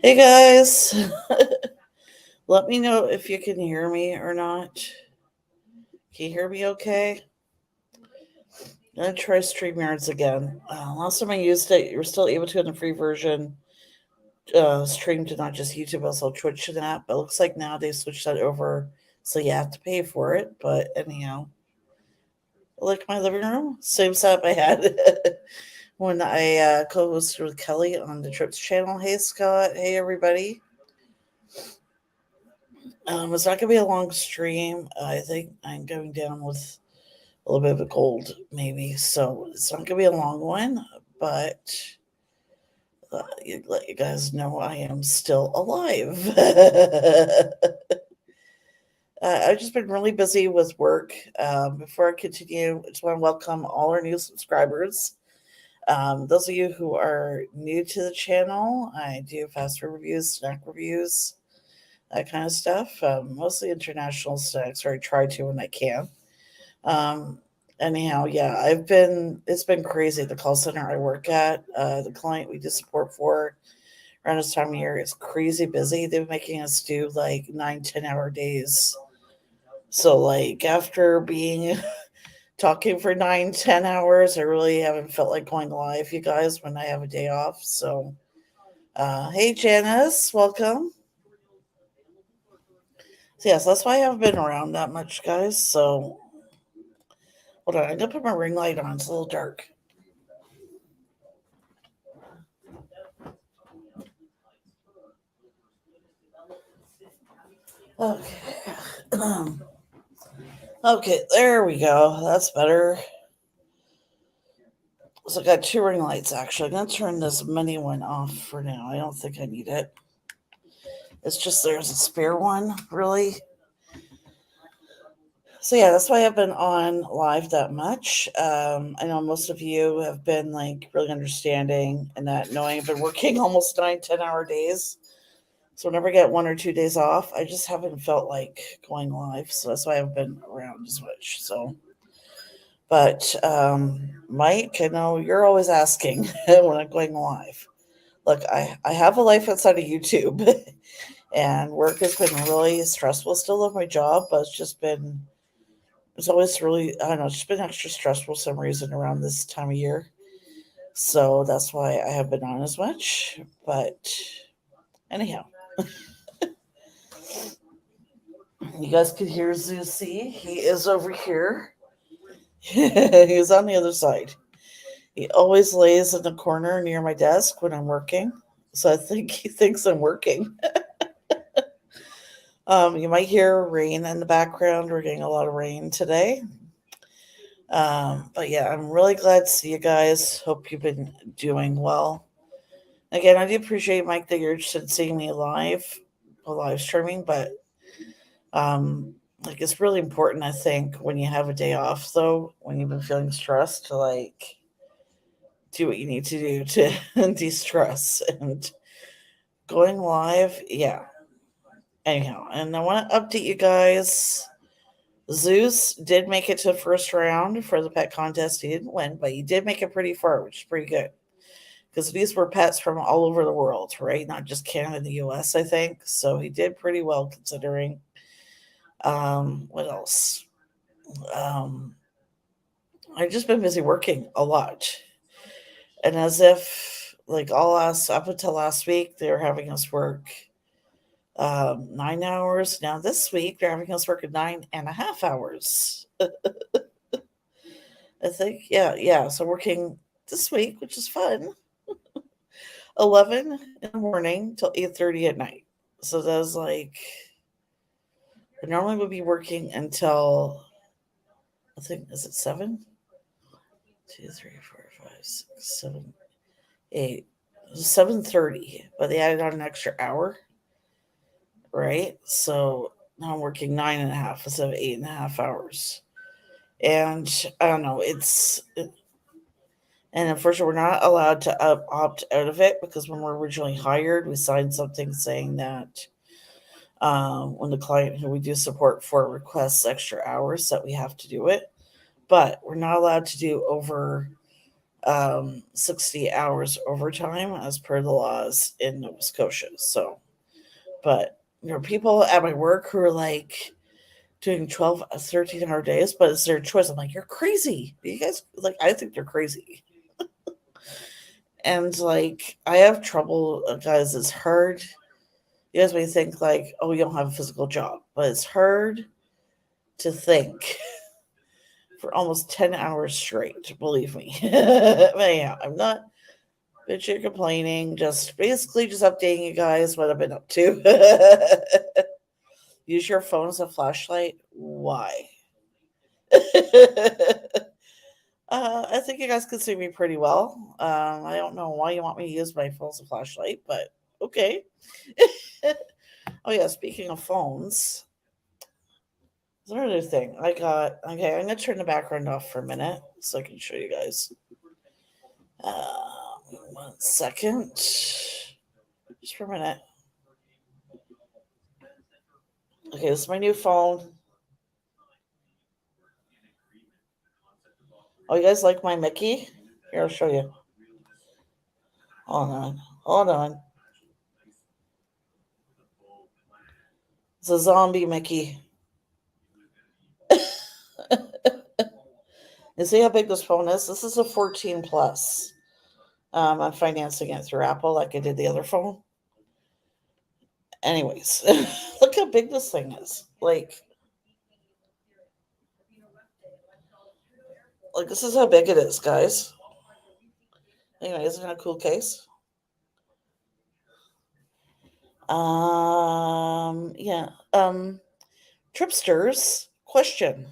Hey guys, let me know if you can hear me or not. Can you hear me okay? I'm gonna try StreamYards again. Last time I used it, you were still able to in the free version stream to not just YouTube, also Twitch and that. But it looks like now they switched that over, so you have to pay for it. But anyhow, like my living room, same setup I had when I co-hosted with Kelly on the Trips channel. Hey Scott, hey everybody. It's not gonna be a long stream. I think I'm going down with a little bit of a cold, maybe. So it's not gonna be a long one, but let you guys know I am still alive. I've just been really busy with work. Before I continue, I just want to welcome all our new subscribers. Those of you who are new to the channel, I do fast food reviews, snack reviews, that kind of stuff. Mostly international snacks, or I try to when I can. Um, anyhow, yeah, it's been crazy. The call center I work at, the client we do support for around this time of year is crazy busy. They've been making us do like 9, 10 hour days. So like after being talking for 9, 10 hours, I really haven't felt like going live, you guys, when I have a day off. So hey Janice, welcome. So yes, that's why I haven't been around that much, guys. So hold on, I'm gonna put my ring light on. It's a little dark. Okay. Okay, there we go. That's better. So I got two ring lights actually. I'm gonna turn this mini one off for now. I don't think I need it. It's just there's a spare one, really. So yeah, that's why I've been on live that much. I know most of you have been like really understanding and that knowing I've been working almost 9, 10 hour days. So whenever I get 1 or 2 days off, I just haven't felt like going live. So that's why I've been around as much. So but Mike, I know you're always asking when I'm going live. Look, I have a life outside of YouTube and work has been really stressful. Still love my job, but it's always really, I don't know, it's just been extra stressful for some reason around this time of year. So that's why I have been on as much. But anyhow, you guys can hear Zusi. He is over here. He's on the other side. He always lays in the corner near my desk when I'm working. So I think he thinks I'm working. You might hear rain in the background. We're getting a lot of rain today. But yeah, I'm really glad to see you guys. Hope you've been doing well. Again, I do appreciate Mike that you're interested in seeing me live streaming, but um, like it's really important. I think when you have a day off, though, when you've been feeling stressed, to like do what you need to do to de-stress and going live. Yeah. Anyhow, and I want to update you guys. Zeus did make it to the first round for the pet contest. He didn't win, but he did make it pretty far, which is pretty good. Because these were pets from all over the world, right? Not just Canada and the US, I think. So he did pretty well considering. What else? Um, I've just been busy working a lot. And as if, like, up until last week, they were having us work 9 hours. Now this week, they're having us work 9.5 hours. I think, yeah, yeah. So working this week, which is fun, 11 in the morning till 8:30 at night. So that was like I normally would be working until I think is it 7? 2, 3, 4, 5, 6, 7, 8, 7:30. But they added on an extra hour, right? So now I'm working 9.5 instead of 8.5 hours. And I don't know, and unfortunately, we're not allowed to opt out of it because when we're originally hired, we signed something saying that when the client who we do support for requests extra hours, that we have to do it. But we're not allowed to do over 60 hours overtime as per the laws in Nova Scotia. So, but people at my work who are like doing 12, 13-hour days, but it's their choice. I'm like, you're crazy. You guys, like, I think they're crazy. And like, I have trouble, guys. It's hard. You guys may think like, oh, you don't have a physical job, but it's hard to think for almost 10 hours straight, believe me. But yeah, I'm not bitching, complaining, just basically just updating you guys what I've been up to. Use your phone as a flashlight. Why? I think you guys can see me pretty well. I don't know why you want me to use my phone as a flashlight, but okay. Oh yeah, speaking of phones, there's another thing I got. Okay, I'm gonna turn the background off for a minute so I can show you guys. 1 second, just for a minute. Okay, this is my new phone. Oh, you guys like my Mickey? Here, I'll show you. Hold on. Hold on. It's a zombie Mickey. You see how big this phone is? This is a 14 plus. I'm financing it through Apple like I did the other phone. Anyways, look how big this thing is. Like, this is how big it is, guys. Anyway, isn't it a cool case? Yeah. Tripsters, question.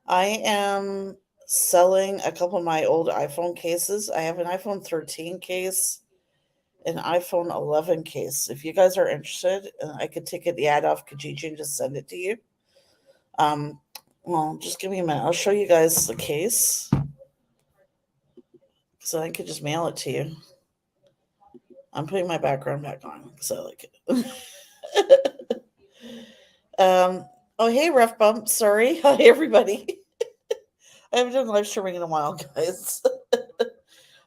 I am selling a couple of my old iPhone cases. I have an iPhone 13 case, an iPhone 11 case. If you guys are interested, I could take the ad off Kijiji and just send it to you. Well, just give me a minute. I'll show you guys the case. So I could just mail it to you. I'm putting my background back on because I like it. Oh, hey, Ref Bump. Sorry. Hi, everybody. I haven't done live streaming in a while, guys.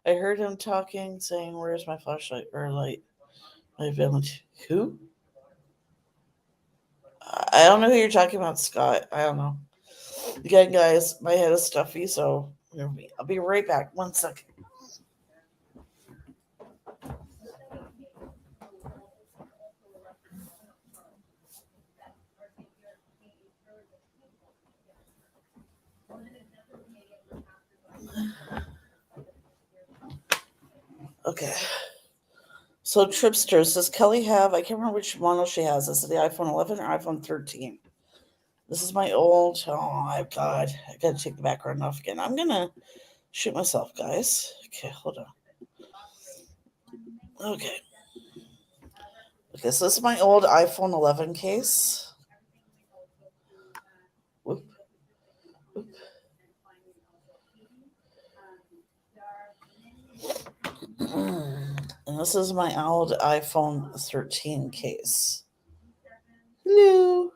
I heard him talking, saying, "Where's my flashlight or light?" My village. Who? I don't know who you're talking about, Scott. I don't know. Again, guys, my head is stuffy, so I'll be right back. 1 second. Okay. So Tripsters, does Kelly have? I can't remember which model she has. Is it the iPhone 11 or iPhone 13? This is my old. Oh my God! I gotta take the background off again. I'm gonna shoot myself, guys. Okay, hold on. Okay. Okay, so this is my old iPhone 11 case. Whoop. Whoop. And this is my old iPhone 13 case. Hello.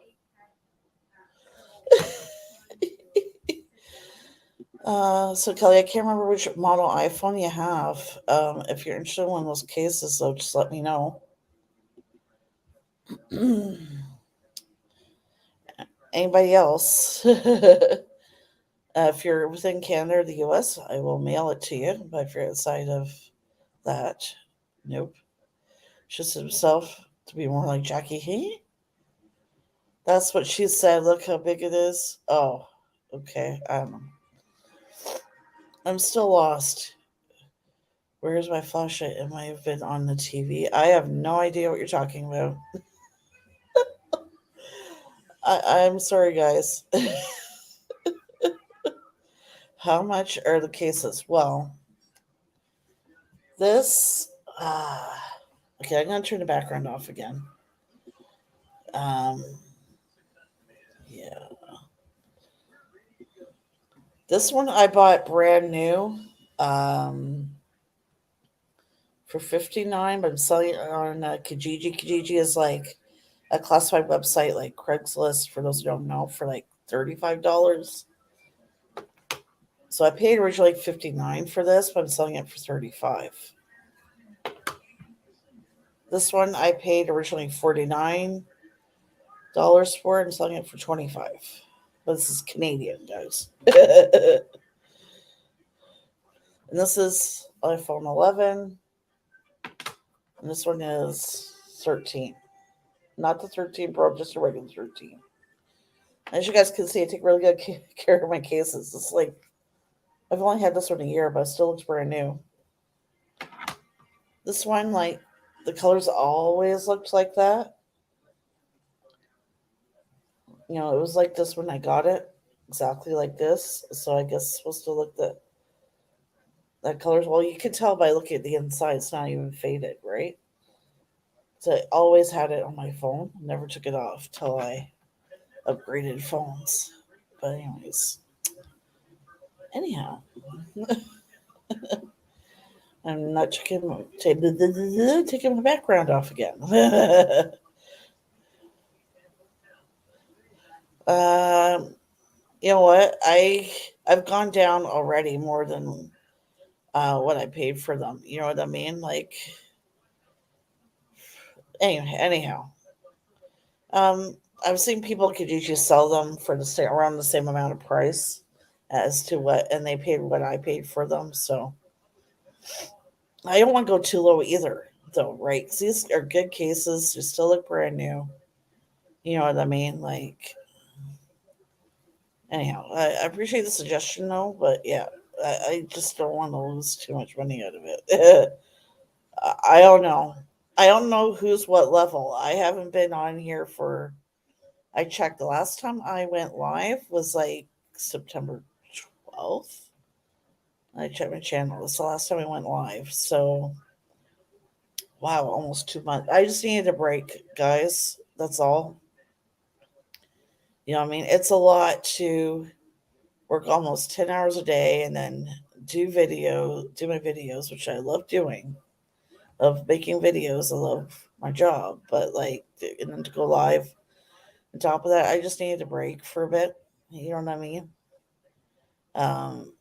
So Kelly, I can't remember which model iPhone you have. If you're interested in one of those cases, though, just let me know. Anybody else? If you're within Canada or the US, I will mail it to you. But if you're outside of that, nope. Just himself to be more like Jackie Heroux. That's what she said. Look how big it is. Oh, okay. I'm still lost. Where's my flashlight? It might have been on the TV. I have no idea what you're talking about. I'm sorry, guys. How much are the cases? Well, this. Okay, I'm going to turn the background off again. Yeah. This one I bought brand new for $59, but I'm selling it on Kijiji. Kijiji is like a classified website like Craigslist, for those who don't know, for like $35. So I paid originally $59 for this, but I'm selling it for $35. This one I paid originally $49 for it. I'm selling it for $25. But this is Canadian, guys. And this is iPhone 11. And this one is 13. Not the 13 Pro, just a regular 13. As you guys can see, I take really good care of my cases. It's like, I've only had this one a year, but it still looks brand new. This one, like, the colors always looked like that. You know, it was like this when I got it. Exactly like this. So I guess it's supposed to look that colors. Well, you can tell by looking at the inside, it's not even faded, right? So I always had it on my phone. Never took it off till I upgraded phones. But anyhow, I'm not taking my background off again. um, you know what? I've gone down already more than what I paid for them. You know what I mean? Like, anyhow, I've seen people could usually sell them for the same around the same amount of price as to what, and they paid what I paid for them. So I don't want to go too low either, though, right? 'Cause these are good cases. They still look brand new. You know what I mean? Like, anyhow, I appreciate the suggestion, though, but yeah, I just don't want to lose too much money out of it. I don't know. I don't know who's what level. I haven't been on here for. I checked the last time I went live was like September 12th. I checked my channel. It's the last time I went live. So, wow, almost 2 months. I just needed a break, guys. That's all. You know what I mean? It's a lot to work almost 10 hours a day and then do my videos, which I love doing. Love making videos. I love my job. But, like, and then to go live. On top of that, I just needed a break for a bit. You know what I mean? Um,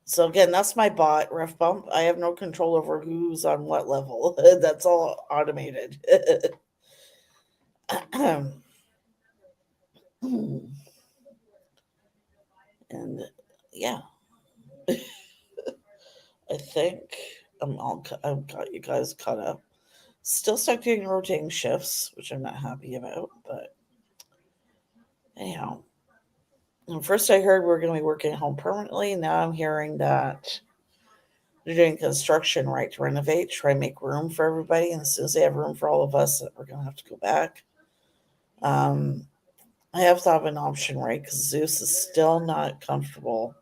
So again, that's my bot, Ref Bump. I have no control over who's on what level. That's all automated. And yeah, I think I've got you guys caught up. Still stuck doing rotating shifts, which I'm not happy about. But anyhow, first I heard we're going to be working at home permanently. Now I'm hearing that they're doing construction, right, to renovate, try and make room for everybody. And as soon as they have room for all of us, we're going to have to go back. I have thought of an option, right? Because Zeus is still not comfortable,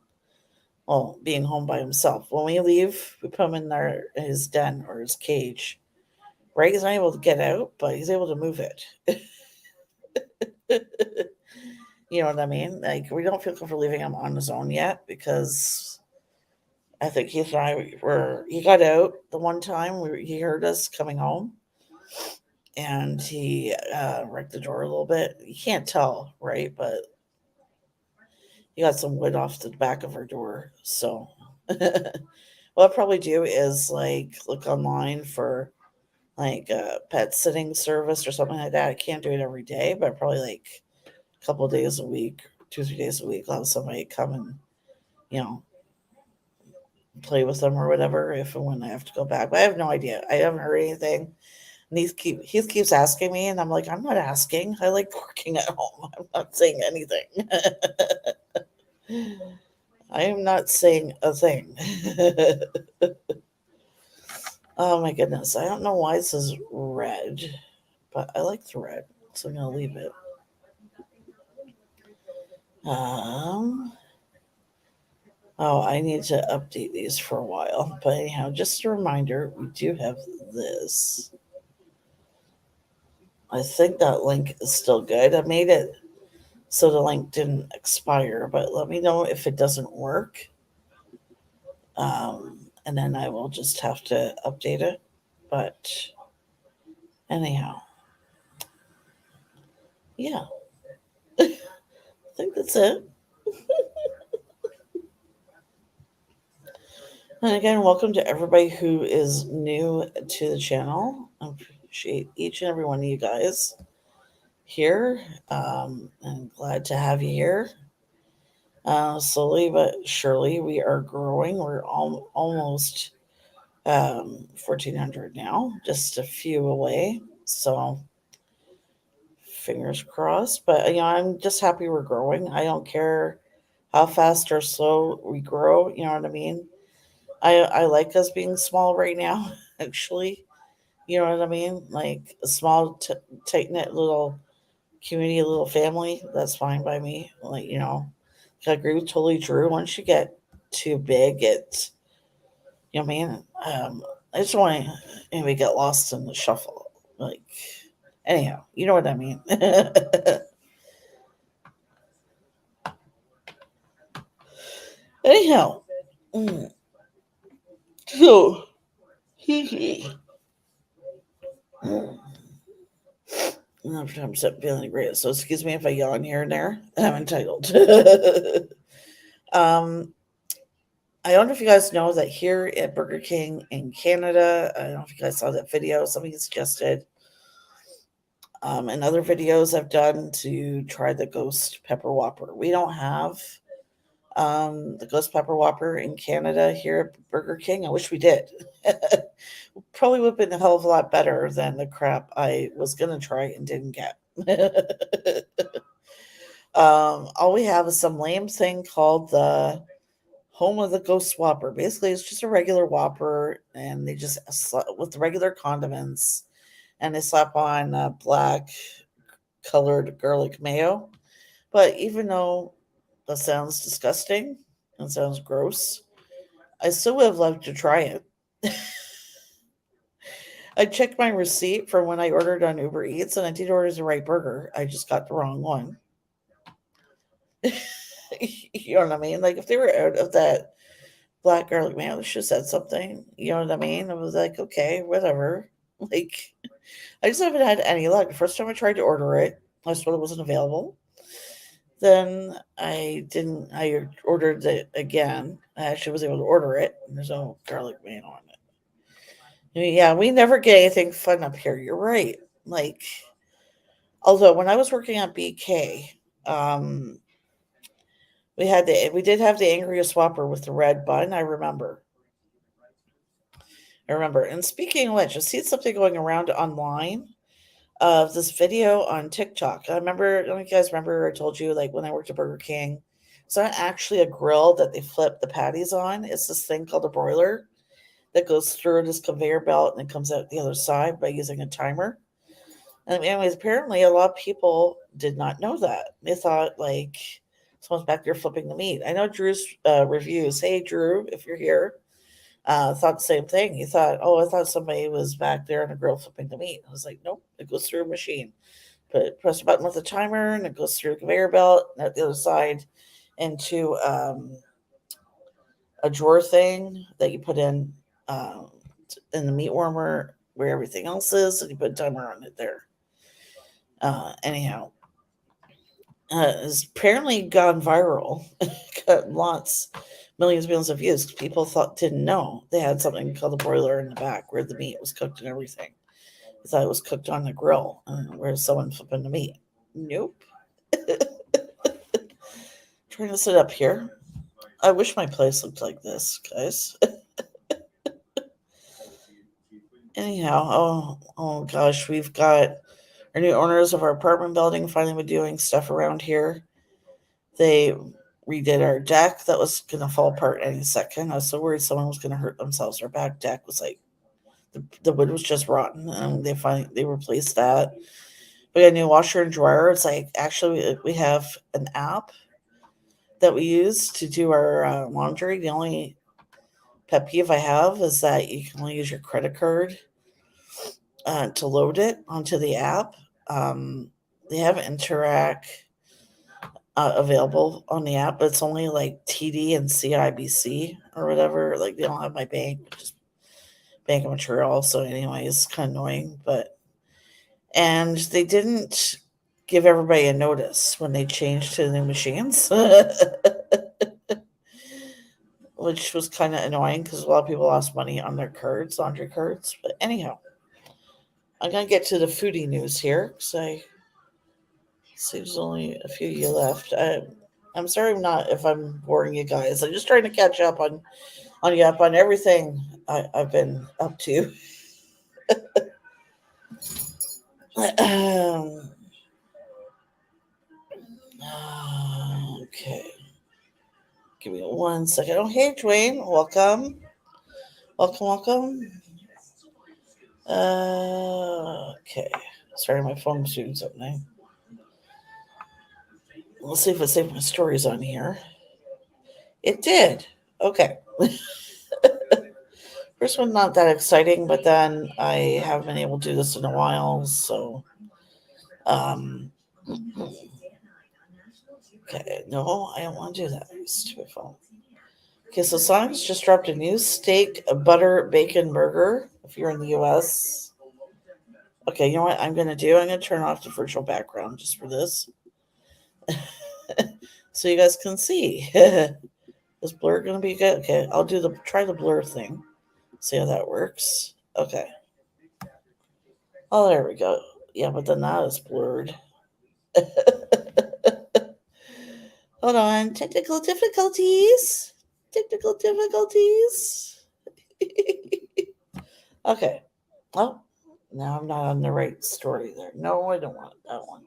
well, being home by himself. When we leave, we put him in his den or his cage. Right? He's not able to get out, but he's able to move it. You know what I mean? Like, we don't feel comfortable leaving him on his own yet because I think he got out the one time he heard us coming home and he wrecked the door a little bit. You can't tell, right? But he got some wood off the back of our door. So what I'll probably do is like look online for like a pet sitting service or something like that. I can't do it every day, but probably like a couple of days a week, 2, 3 days a week, I'll have somebody come and, you know, play with them or whatever if and when I have to go back. But I have no idea. I haven't heard anything. And he keeps asking me, and I'm like, I'm not asking. I like working at home. I'm not saying anything. I am not saying a thing. Oh my goodness. I don't know why it says red, but I like the red, so I'm going to leave it. Um, oh, I need to update these for a while. But anyhow, just a reminder, we do have this. I think that link is still good. I made it so the link didn't expire, but let me know if it doesn't work. And then I will just have to update it. But anyhow, yeah, I think that's it. And again, welcome to everybody who is new to the channel. I appreciate each and every one of you guys here. I'm glad to have you here. Slowly but surely, we are growing. We're almost 1,400 now, just a few away. So, fingers crossed. But, I'm just happy we're growing. I don't care how fast or slow we grow. You know what I mean? I like us being small right now, actually. You know what I mean? Like a small, tight knit little community, a little family. That's fine by me. Like, I agree with totally Drew. Once you get too big, it's, you know what I mean? I just want to, we get lost in the shuffle. Like, anyhow, you know what I mean? Anyhow, mm, so, I'm feeling great. So excuse me if I yawn here and there. I'm entitled. um, I don't know if you guys know that here at Burger King in Canada, I don't know if you guys saw that video. Somebody suggested, and other videos I've done to try the Ghost Pepper Whopper. We don't have the Ghost Pepper Whopper in Canada here at Burger King. I wish we did. Probably would have been a hell of a lot better than the crap I was going to try and didn't get. All we have is some lame thing called the Home of the Ghost Whopper. Basically, it's just a regular Whopper, and they just with the regular condiments, and they slap on black colored garlic mayo. But even though that sounds disgusting and sounds gross, I still would have loved to try it. I checked my receipt from when I ordered on Uber Eats, and I did order the right burger. I just got the wrong one. You know what I mean? Like if they were out of that black garlic mayo, they should have said something. You know what I mean? I was like, okay, whatever. Like I just haven't had any luck. The first time I tried to order it, I was told it wasn't available. Then I didn't. I ordered it again. I actually was able to order it. And there's no garlic mayo on it. Yeah, we never get anything fun up here. You're right. Like, although when I was working at BK, we did have the angriest Whopper with the red bun. I remember. I remember. And speaking of which, I see something going around online of this video on TikTok. I remember. Don't you guys remember? I told you like when I worked at Burger King. It's not actually a grill that they flip the patties on. It's this thing called a broiler that goes through this conveyor belt and it comes out the other side by using a timer. And anyways, apparently a lot of people did not know that. They thought like someone's back there flipping the meat. I know Drew's reviews. Hey, Drew, if you're here, thought the same thing. He thought, oh, I thought somebody was back there on a grill flipping the meat. I was like, nope, it goes through a machine. Press a button with a timer and it goes through a conveyor belt and at the other side into a drawer thing that you put in the meat warmer where everything else is, and you put a timer on it there. Anyhow, it's apparently gone viral, got millions of views. People didn't know they had something called a broiler in the back where the meat was cooked and everything. They thought it was cooked on the grill, where someone flipping the meat. Nope. Trying to sit up here. I wish my place looked like this, guys. Anyhow, oh gosh, we've got our new owners of our apartment building finally been doing stuff around here. They redid our deck that was going to fall apart any second. I was so worried someone was going to hurt themselves. Our back deck was like the wood was just rotten, and they replaced that. We got a new washer and dryer. It's like actually we have an app that we use to do our laundry. The only pet peeve I have is that you can only use your credit card to load it onto the app. They have Interac available on the app, but it's only like TD and CIBC or whatever. Like they don't have my bank, which is Bank of Montreal. So, anyway, it's kind of annoying. And they didn't give everybody a notice when they changed to the new machines. which was kind of annoying because a lot of people lost money on their cards, laundry cards. But anyhow, I'm going to get to the foodie news here because I see there's only a few of you left. I'm sorry if I'm boring you guys. I'm just trying to catch up on everything I've been up to. Okay. Give me 1 second. Oh, hey, Dwayne. Welcome. Welcome. Okay. Sorry, my phone's doing something. Let's see if it saved my stories on here. It did. Okay. First one, not that exciting, but then I haven't been able to do this in a while, so. Okay, no, I don't want to do that. Stupid phone. Okay, so Sonic's just dropped a new steak, butter, bacon burger. If you're in the US, okay, you know what I'm gonna do? I'm gonna turn off the virtual background just for this, so you guys can see. Is blur gonna be good? Okay, I'll try the blur thing. See how that works. Okay. Oh, there we go. Yeah, but then that is blurred. Hold on. Technical difficulties. Okay. Oh, now I'm not on the right story there. No, I don't want that one.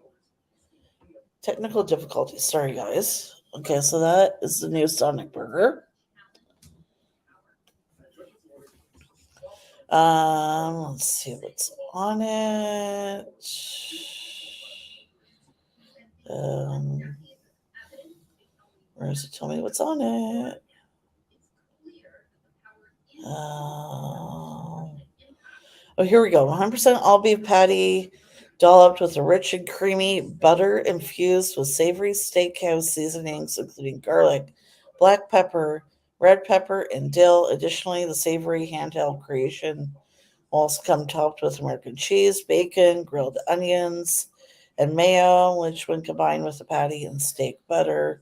Technical difficulties. Sorry, guys. Okay, so that is the new Sonic Burger. Let's see what's on it. Where does it tell me what's on it? Oh, here we go. 100% all beef patty, dolloped with a rich and creamy butter infused with savory steakhouse seasonings, including garlic, black pepper, red pepper, and dill. Additionally, the savory handheld creation will also come topped with American cheese, bacon, grilled onions, and mayo, which, when combined with the patty and steak butter,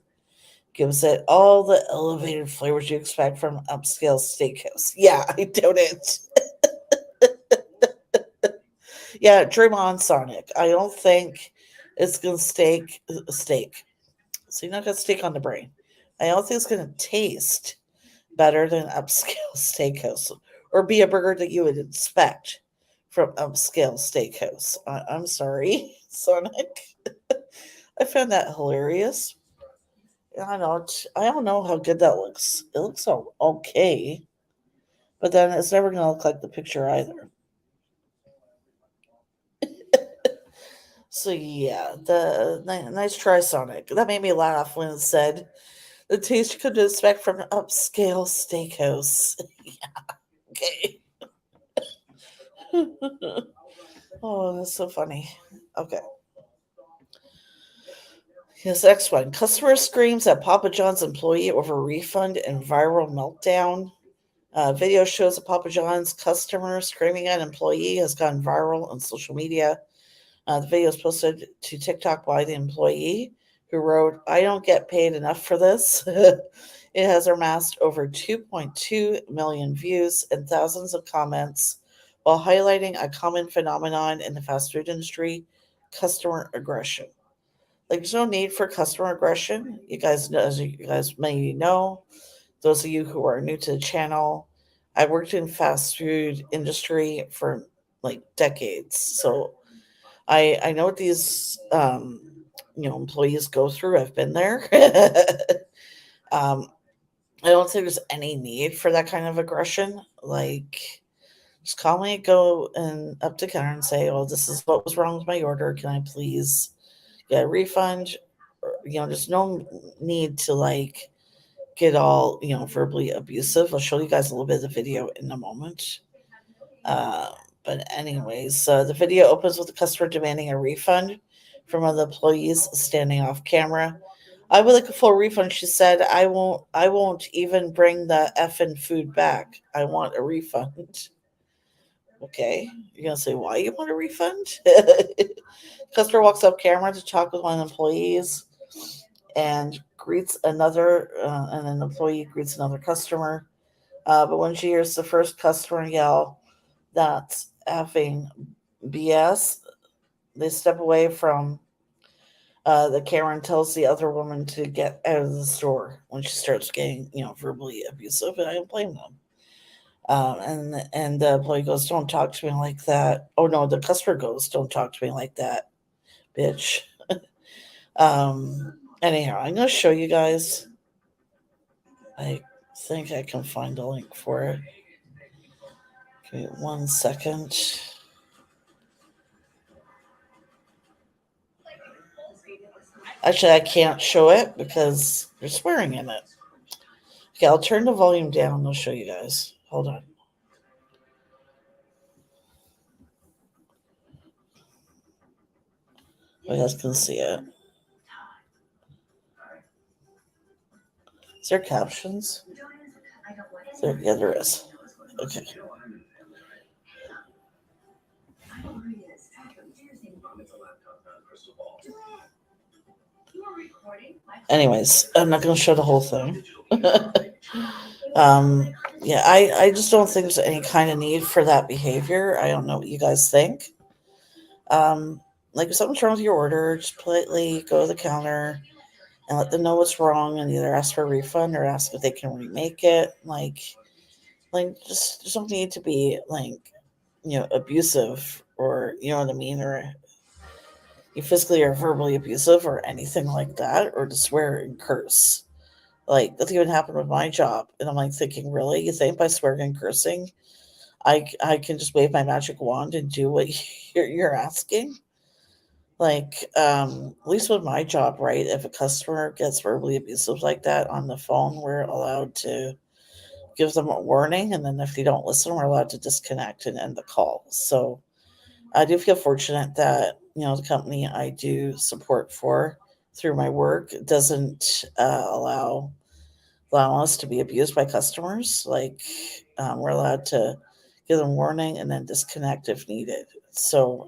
gives it all the elevated flavors you expect from upscale steakhouse. Yeah, I doubt it. Yeah, dream on, Sonic. I don't think it's gonna steak. So you're not gonna steak on the brain. I don't think it's gonna taste better than upscale steakhouse or be a burger that you would expect from upscale steakhouse. I'm sorry, Sonic. I found that hilarious. I don't know how good that looks. It looks okay, but then it's never gonna look like the picture either. So yeah, nice try, Sonic. That made me laugh when it said the taste you could expect from an upscale steakhouse. Yeah, okay. Oh, that's so funny. Okay. Here's the next one. Customer screams at Papa John's employee over refund and viral meltdown. Video shows a Papa John's customer screaming at an employee has gone viral on social media. The video is posted to TikTok by the employee who wrote, "I don't get paid enough for this." It has amassed over 2.2 million views and thousands of comments while highlighting a common phenomenon in the fast food industry: customer aggression. Like, there's no need for customer aggression. You guys know, as you guys may know, those of you who are new to the channel, I worked in fast food industry for like decades. So I know what these employees go through. I've been there. um, I don't think there's any need for that kind of aggression. Like, just calmly go and up to counter and say, "Oh, this is what was wrong with my order. Can I please get a refund?" Or, there's no need to like get all verbally abusive. I'll show you guys a little bit of the video in a moment. Uh, but anyways, the video opens with the customer demanding a refund from one of the employees standing off camera. "I would like a full refund," she said. I won't even bring the effing food back. I want a refund." Okay. You're gonna say why you want a refund? Customer walks up camera to talk with one of the employees and greets another, and an employee greets another customer. But when she hears the first customer yell, "That's effing BS," they step away from the camera and tells the other woman to get out of the store when she starts getting, verbally abusive, and I don't blame them. And the employee goes, "Don't talk to me like that." Oh no, the customer goes, "Don't talk to me like that, bitch." Anyhow, I'm gonna show you guys. I think I can find a link for it. Give me 1 second. Actually, I can't show it because there's swearing in it. Okay, I'll turn the volume down and I'll show you guys. Hold on. You guys can see it. Is there captions? Yeah, there is. Okay. Anyways, I'm not going to show the whole thing. Yeah, I just don't think there's any kind of need for that behavior. I don't know what you guys think. Like if something's wrong with your order, just politely go to the counter and let them know what's wrong, and either ask for a refund or ask if they can remake it. Like just there's no need to be like, abusive, or you know what I mean, or you physically or verbally abusive or anything like that, or to swear and curse. Like that's even happened with my job, and I'm like thinking, really, you think by swearing and cursing, I can just wave my magic wand and do what you're asking? Like, at least with my job, right? If a customer gets verbally abusive like that on the phone, we're allowed to give them a warning, and then if they don't listen, we're allowed to disconnect and end the call. So I do feel fortunate that the company I do support for through my work doesn't allow us to be abused by customers. Like, we're allowed to give them warning and then disconnect if needed. So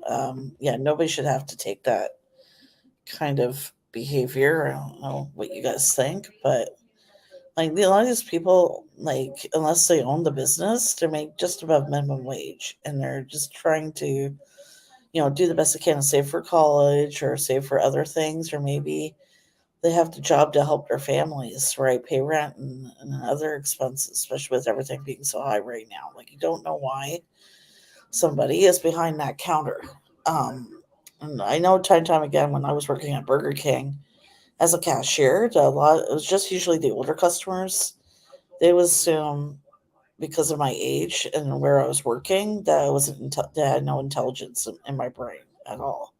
yeah, nobody should have to take that kind of behavior. I don't know what you guys think, but like a lot of these people, like unless they own the business, they make just above minimum wage, and they're just trying to, do the best they can to save for college or save for other things, or maybe they have the job to help their families, right? Pay rent and other expenses, especially with everything being so high right now. Like you don't know why somebody is behind that counter. Um, and I know time and time again when I was working at Burger King as a cashier, it was just usually the older customers. They would assume because of my age and where I was working that I wasn't that I had no intelligence in my brain at all,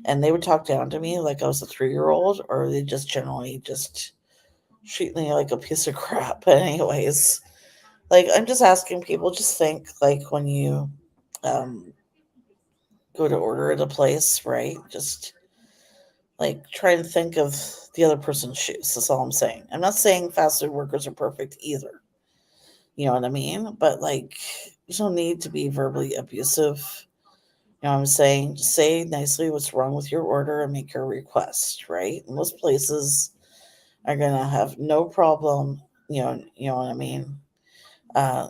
and they would talk down to me like I was a 3 year old, or they just generally just treat me like a piece of crap. But anyways, like I'm just asking people, just think like when you um, go to order at a place, right? Just like try and think of the other person's shoes. That's all I'm saying. I'm not saying fast food workers are perfect either. You know what I mean? But like, there's no need to be verbally abusive. You know what I'm saying? Just say nicely what's wrong with your order and make your request, right? Most places are gonna have no problem, you know what I mean? Uh,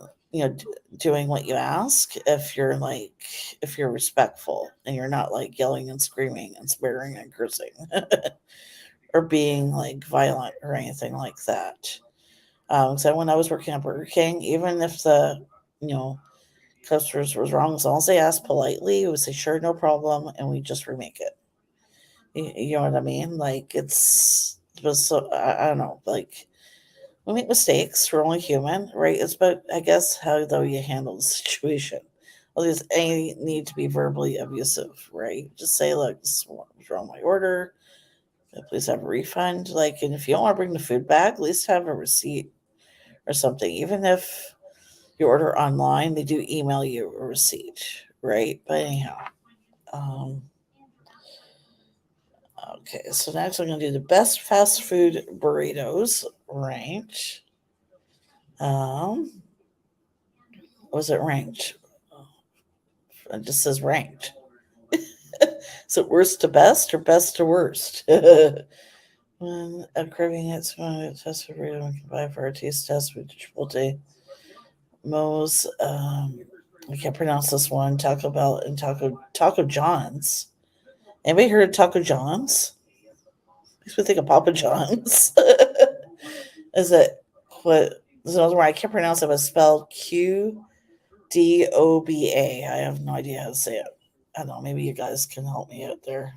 doing what you ask if you're respectful and you're not like yelling and screaming and swearing and cursing or being like violent or anything like that. So when I was working at Burger King, even if the you know customers was wrong, as long as they asked politely, we would say sure, no problem, and we just remake it. You know what I mean? Like it was so I don't know, like we make mistakes. We're only human, right? It's but I guess how though you handle the situation. Well, there's any need to be verbally abusive, right? Just say, look, this is what's wrong with my order. Please have a refund. Like, and if you don't want to bring the food back, at least have a receipt or something. Even if you order online, they do email you a receipt, right? But anyhow, um, okay. So next, I'm going to do the best fast food burritos, right? Um, was it ranked? It just says ranked. Is it worst to best or best to worst? When I'm craving it, so I'm going to test for burrito and can buy for a taste test with Chipotle. Moe's, I can't pronounce this one. Taco Bell and Taco John's. Anybody heard of Taco John's? Makes me think of Papa John's. Is it what? There's another one I can't pronounce it, but it's spelled QDOBA. I have no idea how to say it. I don't know. Maybe you guys can help me out there.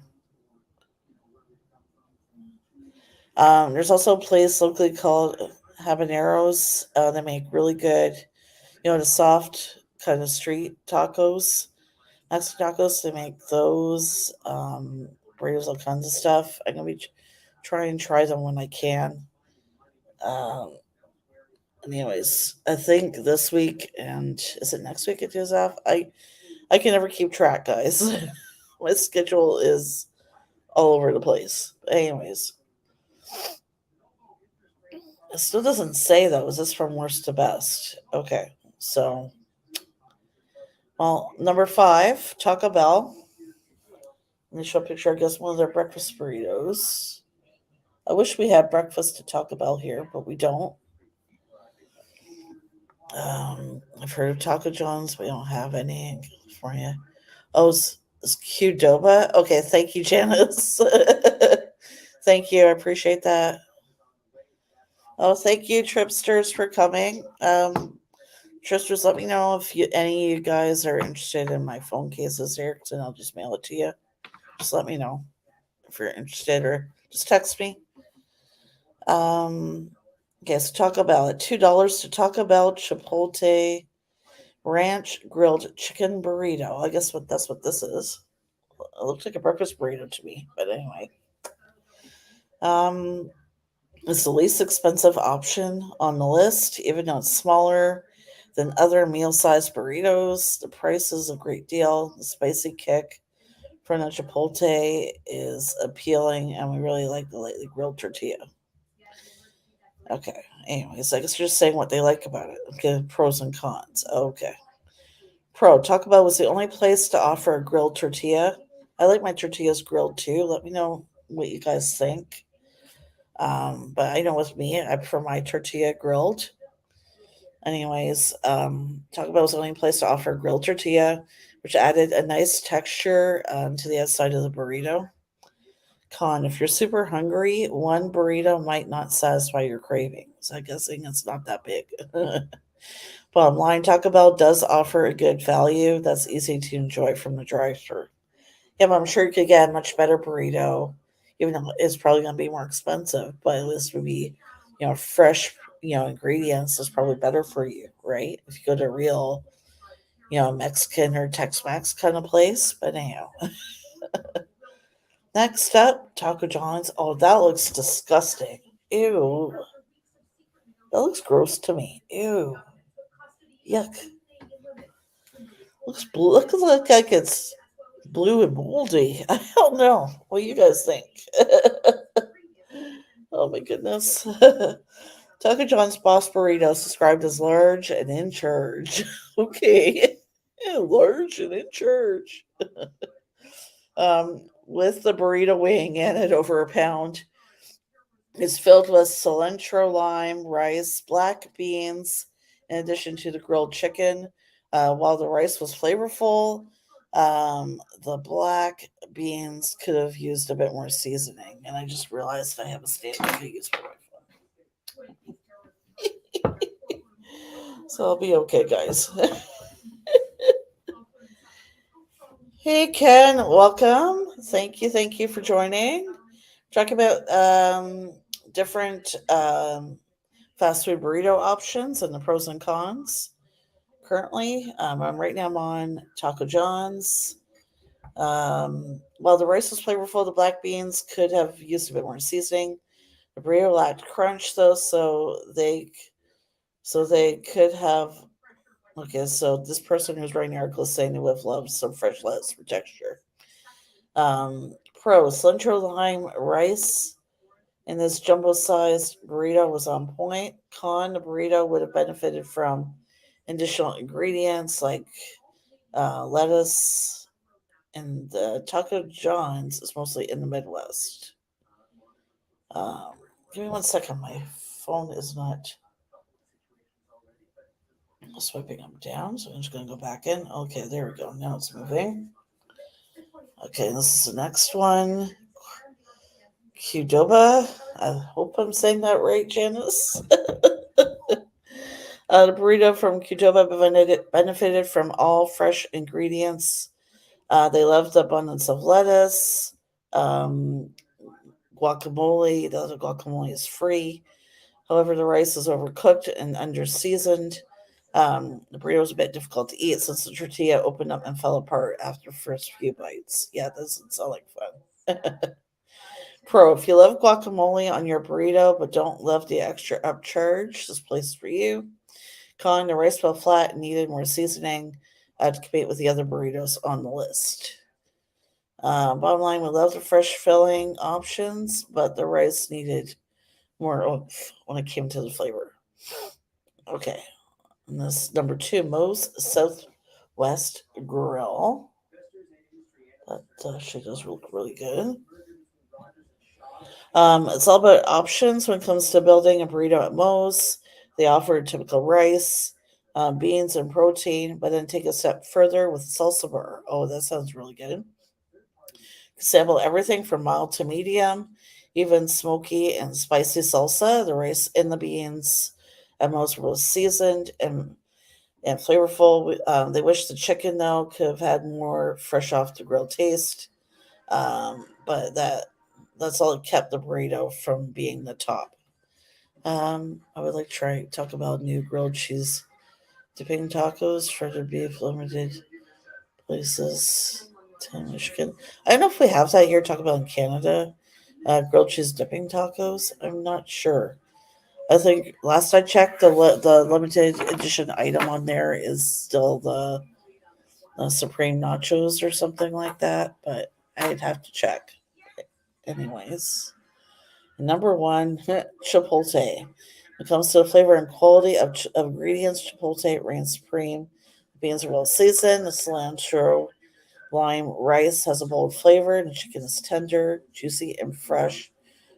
There's also a place locally called Habaneros. They make really good, the soft kind of street tacos, Mexican tacos. They make those, burritos, all kinds of stuff. I'm gonna be try and try them when I can. Um, Anyways, I think this week and is it next week it is off? I can never keep track, guys. My schedule is all over the place. Anyways, it still doesn't say though. Is this from worst to best? Okay, so well, number 5, Taco Bell. Let me show a picture. I guess one of their breakfast burritos. I wish we had breakfast at Taco Bell here, but we don't. I've heard of Taco John's. We don't have any in California. Oh, it's Qdoba. Okay, thank you, Janice. Thank you. I appreciate that. Oh, thank you, Tripsters, for coming. Tripsters, let me know if any of you guys are interested in my phone cases here, and I'll just mail it to you. Just let me know if you're interested, or just text me. Okay, so Taco Bell at $2 to Taco Bell Chipotle Ranch Grilled Chicken Burrito. I guess that's what this is. It looks like a breakfast burrito to me, but anyway. Um, it's the least expensive option on the list, even though it's smaller than other meal-sized burritos. The price is a great deal. The spicy kick from the Chipotle is appealing, and we really like the lightly grilled tortilla. Okay. Anyways, I guess you're just saying what they like about it. Okay, pros and cons. Okay. Pro, Taco Bell was the only place to offer a grilled tortilla. I like my tortillas grilled too. Let me know what you guys think. But I know with me, I prefer my tortilla grilled. Anyways, Taco Bell was the only place to offer grilled tortilla, which added a nice texture to the outside of the burrito. Con, if you're super hungry, one burrito might not satisfy your cravings. I'm guessing it's not that big. Bottom line, Taco Bell does offer a good value that's easy to enjoy from the drive-thru. Yeah, but I'm sure you could get a much better burrito, even though it's probably going to be more expensive. But at least would be, fresh, ingredients is probably better for you, right? If you go to a real, Mexican or Tex-Mex kind of place. But anyhow, next up, Taco John's. Oh, that looks disgusting. Ew, that looks gross to me. Ew, yuck. Looks blue. Looks like it's blue and moldy. I don't know. What do you guys think? Oh my goodness. Taco John's Boss Burrito is described as large and in charge. Okay. Yeah, large and in charge. With the burrito weighing in at over a pound, it's filled with cilantro, lime, rice, black beans, in addition to the grilled chicken. While the rice was flavorful, the black beans could have used a bit more seasoning. And I just realized I have a stand I could use for my phone. So I'll be okay, guys. Hey, Ken, welcome. Thank you for joining. Talk about different fast food burrito options and the pros and cons. Currently, right now I'm on Taco John's. While the rice was flavorful, the black beans could have used a bit more seasoning. The burrito lacked crunch though, so they could have. Okay, so this person who's writing the article is saying they would have loved some fresh lettuce for texture. Pro, cilantro lime rice in this jumbo-sized burrito was on point. Con, the burrito would have benefited from additional ingredients like lettuce, and Taco John's is mostly in the Midwest. Give me 1 second. My phone is not swiping them down, so I'm just going to go back in. Okay, there we go. Now it's moving. Okay, this is the next one. Qdoba. I hope I'm saying that right, Janice. The burrito from Qdoba benefited from all fresh ingredients. They love the abundance of lettuce, um, guacamole. The other guacamole is free. However, the rice is overcooked and under seasoned. The burrito was a bit difficult to eat since the tortilla opened up and fell apart after the first few bites. Yeah, that doesn't sound like fun. Pro, if you love guacamole on your burrito but don't love the extra upcharge, this place is for you. Calling the rice fell flat and needed more seasoning to compete with the other burritos on the list. Bottom line, we love the fresh filling options, but the rice needed more oomph when it came to the flavor. Okay, and this number 2, Moe's Southwest Grill. That actually does look really good. It's all about options when it comes to building a burrito at Moe's. They offer typical rice, beans, and protein, but then take a step further with salsa bar. Oh, that sounds really good. Sample everything from mild to medium, even smoky and spicy salsa. The rice and the beans at Moe's were both seasoned and flavorful. They wish the chicken, though, could have had more fresh off the grill taste. But that's all that kept the burrito from being the top. I would like to talk about new grilled cheese dipping tacos, shredded beef, limited places, Michigan. I don't know if we have that here. Talk about in Canada, grilled cheese dipping tacos. I'm not sure. I think last I checked, the limited edition item on there is still the Supreme Nachos or something like that, but I'd have to check. Anyways, number 1, Chipotle. When it comes to the flavor and quality of ingredients, Chipotle reigns supreme. The beans are well seasoned. The cilantro lime rice has a bold flavor, and the chicken is tender, juicy, and fresh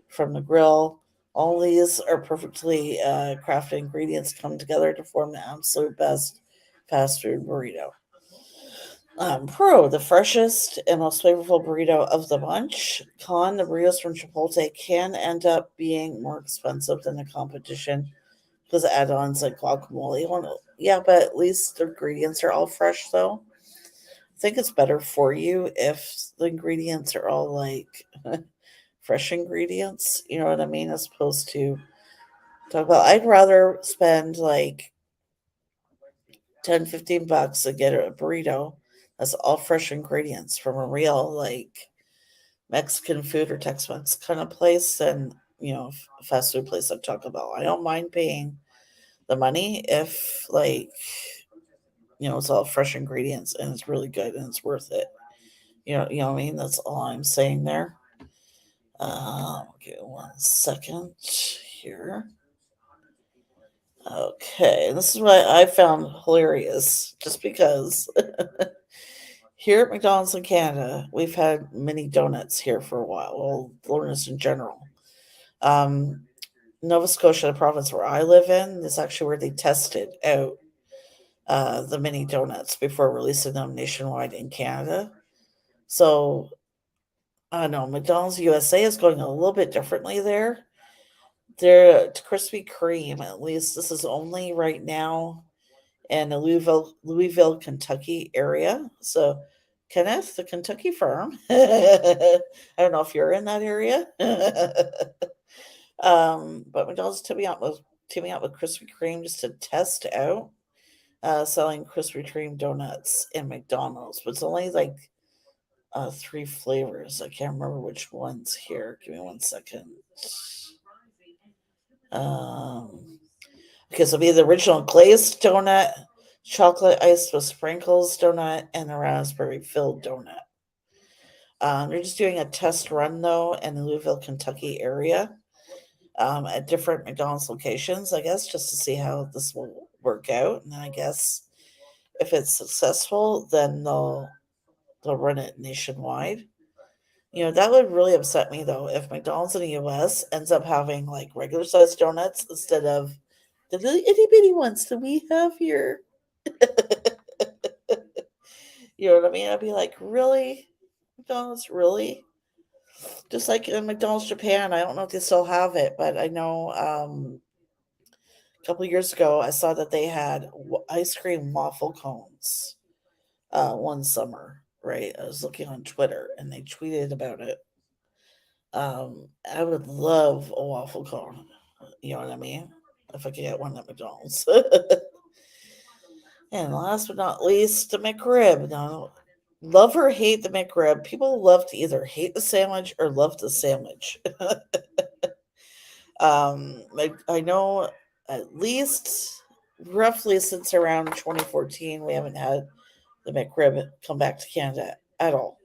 from the grill. All these are perfectly crafted ingredients come together to form the absolute best fast food burrito. Pro, the freshest and most flavorful burrito of the bunch. Con, the burritos from Chipotle can end up being more expensive than the competition because add-ons like guacamole. Well, yeah, but at least the ingredients are all fresh, though. I think it's better for you if the ingredients are all like fresh ingredients. You know what I mean? As opposed to talk about. I'd rather spend like 10, $15 to get a burrito that's all fresh ingredients from a real like Mexican food or Tex-Mex kind of place than fast food place I talk about. I don't mind paying the money if like it's all fresh ingredients and it's really good and it's worth it. You know what I mean? That's all I'm saying there. Okay, 1 second here. Okay, this is what I found hilarious, just because here at McDonald's in Canada, we've had mini donuts here for a while. Well, donuts in general. Um, Nova Scotia, the province where I live in, is actually where they tested out the mini donuts before releasing them nationwide in Canada. So I don't know. McDonald's USA is going a little bit differently there. Their Krispy Kreme, at least this is only right now in the Louisville, Kentucky area. So, Kenneth, the Kentucky farm. I don't know if you're in that area, but McDonald's teaming up with Krispy Kreme just to test out selling Krispy Kreme donuts in McDonald's. But it's only like 3 flavors. I can't remember which ones here. Give me 1 second. Okay, so it'll be the original glazed donut, chocolate iced with sprinkles donut, and the raspberry filled donut. They're just doing a test run though in the Louisville, Kentucky area at different McDonald's locations, I guess, just to see how this will work out. And I guess if it's successful, then they'll run it nationwide. That would really upset me though if McDonald's in the US ends up having like regular sized donuts instead of the little itty bitty ones that we have here. You know what I mean? I'd be like, really? McDonald's, really? Just like in McDonald's Japan, I don't know if they still have it, but I know a couple of years ago I saw that they had ice cream waffle cones one summer. Right, I was looking on Twitter and they tweeted about it. I would love a waffle cone. You know what I mean? If I could get one at McDonald's. And last but not least, the McRib. Now, love or hate the McRib, people love to either hate the sandwich or love the sandwich. I know at least roughly since around 2014, we haven't had the McRib come back to Canada at all.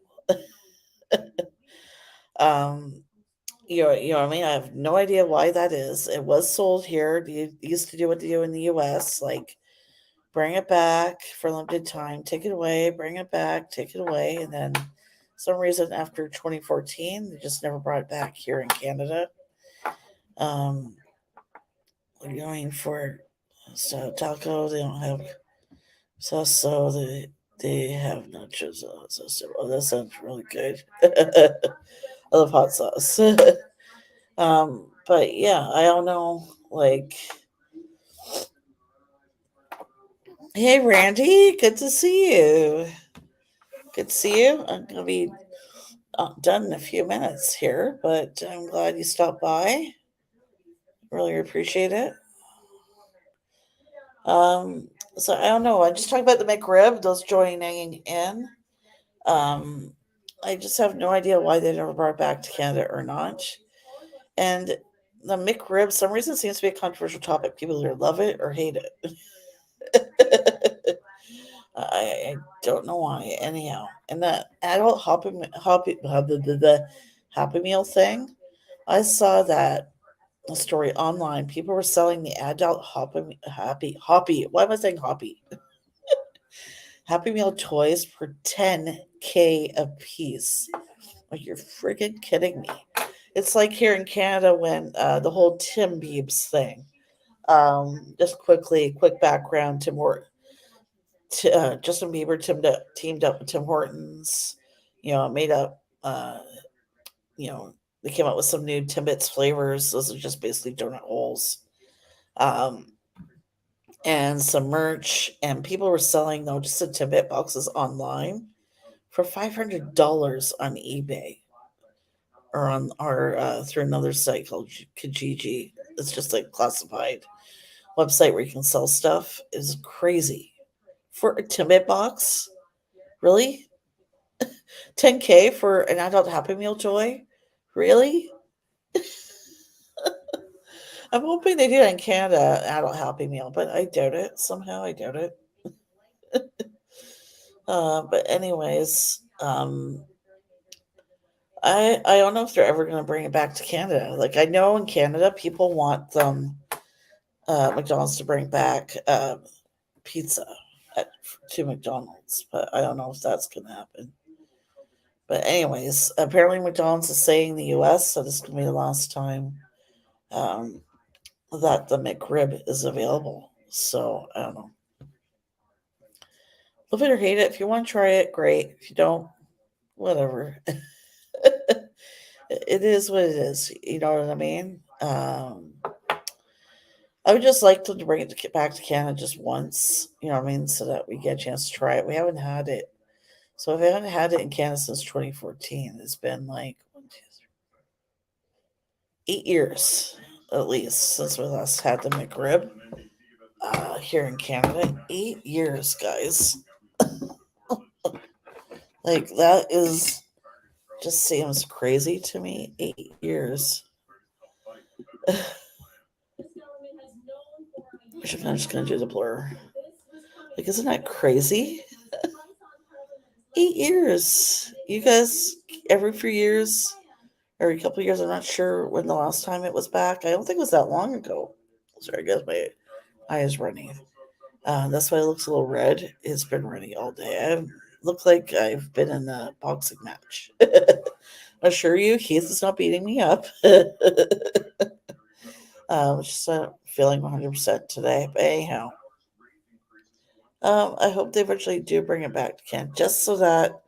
Um, you know what I mean? I have no idea why that is. It was sold here. They used to do what they do in the US, like bring it back for a limited time, take it away, bring it back, take it away, and then some reason after 2014, they just never brought it back here in Canada. Um, we're going for taco. They don't have sauce, so they have nachos. Oh, that sounds really good. I love hot sauce. But yeah, I don't know. Like, hey, Randy, good to see you. Good to see you. I'm gonna be done in a few minutes here, but I'm glad you stopped by. Really appreciate it. So I don't know. I just talked about the McRib. Those joining in. Um, I just have no idea why they never brought it back to Canada or not. And the McRib, some reason, seems to be a controversial topic. People either love it or hate it. I don't know why. Anyhow, and the adult Happy Meal thing, I saw that a story online. People were selling the adult Happy. Why am I saying Happy? Happy Meal toys for 10K a piece. Like you're freaking kidding me. It's like here in Canada when the whole Tim Biebs thing. Just quick background. Justin Bieber teamed up with Tim Hortons. Made up. They came out with some new Timbits flavors. Those are just basically donut holes. Um, and some merch, and people were selling just the Timbit boxes online for $500 on eBay or on or through another site called Kijiji. It's just like classified website where you can sell stuff. Is crazy for a Timbit box. Really, 10K for an adult Happy Meal toy? Really? I'm hoping they do it in Canada, adult Happy Meal, but I doubt it. Somehow I doubt it. But anyways, I don't know if they're ever going to bring it back to Canada. Like I know in Canada, people want McDonald's to bring back pizza to McDonald's, but I don't know if that's going to happen. But anyways, apparently McDonald's is saying in the U.S. so this is going to be the last time um, that the McRib is available. So I don't know. Love it or hate it. If you want to try it, great. If you don't, whatever. It is what it is. You know what I mean? I would just like to bring it back to Canada just once. You know what I mean? So that we get a chance to try it. We haven't had it. So if I haven't had it in Canada since 2014, it's been like 8 years at least since we last had the McRib here in Canada. 8 years, guys. Like that is just seems crazy to me. 8 years. I'm just gonna do the blur. Like, isn't that crazy? 8 years. You guys, every few years, every couple of years, I'm not sure when the last time it was back. I don't think it was that long ago. Sorry, I guess my eye is running. That's why it looks a little red. It's been running all day. I look like I've been in a boxing match. assure you, Keith is not beating me up. Just feeling 100% today. But anyhow, I hope they eventually do bring it back to Kent, just so that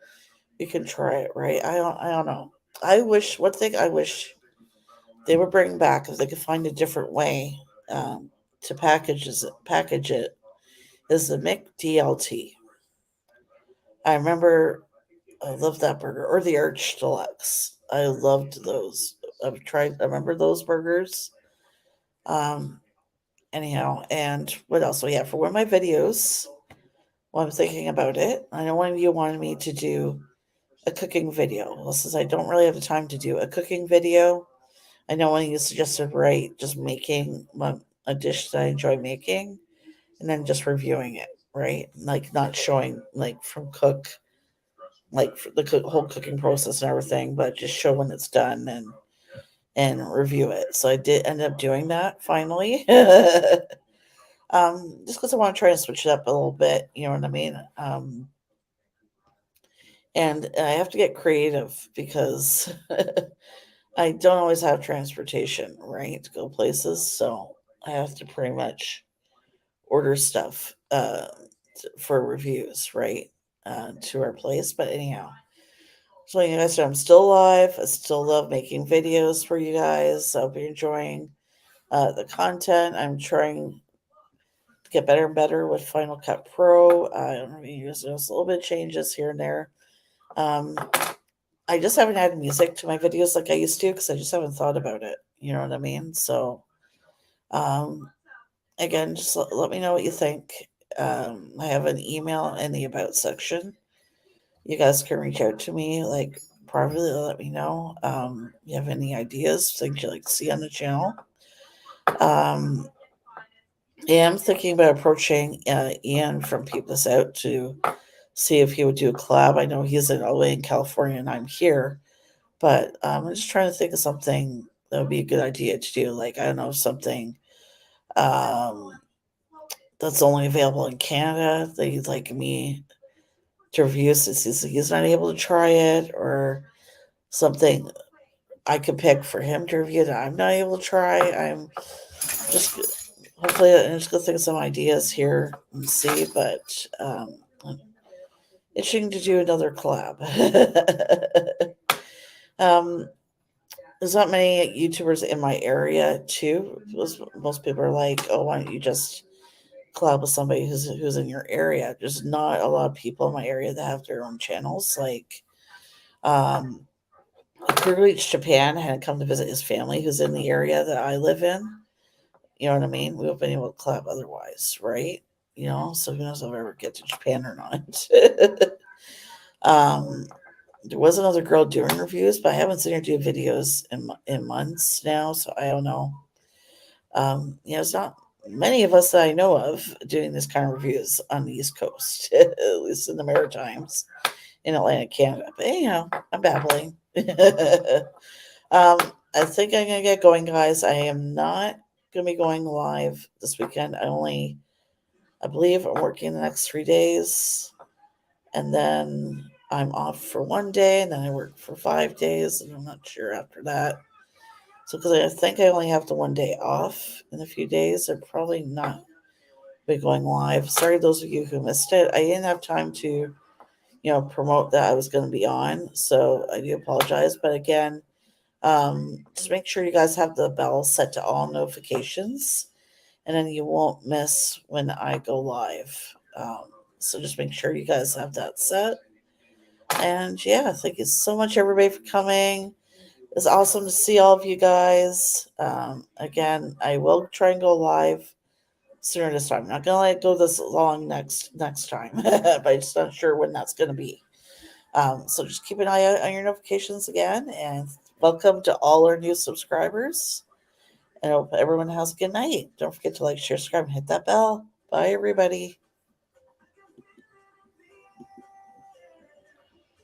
you can try it. Right? I don't know. I wish one thing. I wish they would bring back if they could find a different way to package it. Is the McDLT. I remember I loved that burger or the Arch Deluxe. I loved those. I remember those burgers. Um, anyhow, and what else? So yeah, for one of my videos, while I'm thinking about it, I know one of you wanted me to do a cooking video. Well, since I don't really have the time to do a cooking video, I know one of you suggested, right, just making a dish that I enjoy making and then just reviewing it, right? Like not showing like from like the whole cooking process and everything, but just show when it's done and review it. So I did end up doing that finally. Just because I want to try and switch it up a little bit, you know what I mean? And I have to get creative because I don't always have transportation, right, to go places. So I have to pretty much order stuff for reviews, right, to our place. But anyhow, so you guys know I'm still alive. I still love making videos for you guys. I hope you're enjoying the content. I'm trying to get better and better with Final Cut Pro. I'm using a little bit of changes here and there. Um, I just haven't added music to my videos like I used to because I just haven't thought about it. You know what I mean? So, um, again, just let me know what you think. I have an email in the About section. You guys can reach out to me, like, privately, let me know. You have any ideas, things you like to see on the channel. Um, yeah, I'm thinking about approaching Ian from Peep This Out to see if he would do a collab. I know he's all the way in California and I'm here, but I'm just trying to think of something that would be a good idea to do. Like, I don't know, something um, that's only available in Canada that you'd like me to review since he's not able to try it, or something I could pick for him to review that I'm not able to try. I'm just hopefully I'm just gonna think of some ideas here and see, but itching to do another collab. um, there's not many YouTubers in my area too. Most people are like, "Oh, why don't you just collab with somebody who's in your area?" There's not a lot of people in my area that have their own channels. Like, um, Kurich Japan had come to visit his family who's in the area that I live in. You know what I mean? We would have been able to collab otherwise, right? You know, so who knows if I ever get to Japan or not. um, there was another girl doing reviews, but I haven't seen her do videos in months now, so I don't know. It's not many of us that I know of doing this kind of reviews on the East Coast, at least in the Maritimes, in Atlantic Canada. But anyhow, I'm babbling. I think I'm gonna get going, guys. I am not gonna be going live this weekend. I believe I'm working the next 3 days, and then I'm off for one day, and then I work for 5 days, and I'm not sure after that. So, because I think I only have the one day off in a few days, I'm probably not be going live. Sorry, those of you who missed it. I didn't have time to, promote that I was going to be on, so I do apologize. But again, just make sure you guys have the bell set to all notifications, and then you won't miss when I go live. So just make sure you guys have that set. And yeah, thank you so much, everybody, for coming. It's awesome to see all of you guys. Again, I will try and go live sooner this time. I'm not gonna let it go this long next time, but I'm just not sure when that's gonna be. So just keep an eye out on your notifications again, and welcome to all our new subscribers. And I hope everyone has a good night. Don't forget to like, share, subscribe, and hit that bell. Bye, everybody.